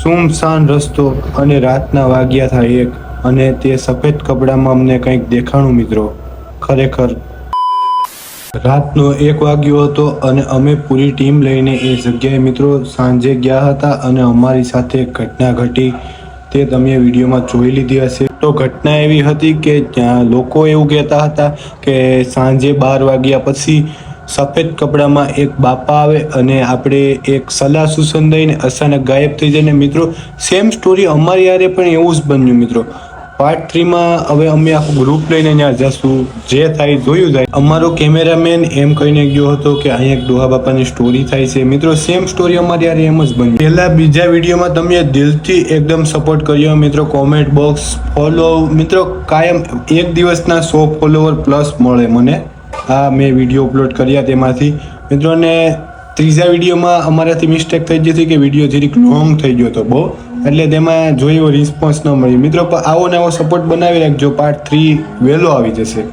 સુમસાન રસ્તો અને રાતના વાગ્યા થાય 1 અને તે સફેદ કપડામાં અમને કંઈક દેખાણું મિત્રો. ખરેખર રાતનો 1 વાગ્યો હતો અને અમે પૂરી ટીમ લઈને એ જગ્યાએ મિત્રો સાંજે ગયા હતા અને અમારી સાથે એક ઘટના ઘટી તે તમે વિડીયોમાં જોઈ લીધી હશે. તો ઘટના એવી હતી કે ત્યાં લોકો એવું કહેતા હતા કે સાંજે 12 વાગ્યા પછી સફેદ કપડામાં એક બાપા આવે અને આપણે એક સલાહ સૂચન દઈને અચાનક ગાયબ થઈ જાય. ને મિત્રો સેમ સ્ટોરી અમારી યારે પણ એવું જ બન્યું મિત્રો. પાર્ટ 3માં હવે અમે આખું ગ્રુપ લઈને ત્યાં જશું, જે થાય જોયું જાય. અમારો કેમેરામેન એમ કહીને ગયો હતો કે અહીંયા એક ડોહા બાપાની સ્ટોરી થાય છે. મિત્રો સેમ સ્ટોરી અમારી યારે એમ જ બન્યું. પહેલા બીજા વિડીયોમાં તમે દિલથી એકદમ સપોર્ટ કર્યો મિત્રો. કોમેન્ટ બોક્સ, ફોલો મિત્રો, કાયમ એક દિવસના 100 ફોલોવર પ્લસ મળે મને. આ મેં વિડીયો અપલોડ કર્યા તેમાંથી મિત્રો. ને ત્રીજા વિડીયોમાં અમારાથી મિસ્ટેક થઈ ગઈ હતી કે વિડીયો જરીક લોંગ થઈ ગયો હતો બહુ, એટલે તેમાં જોઈ એવો રિસ્પોન્સ ન મળી મિત્રો. આવો નવો સપોર્ટ બનાવી રાખજો. પાર્ટ 3 વહેલો આવી જશે.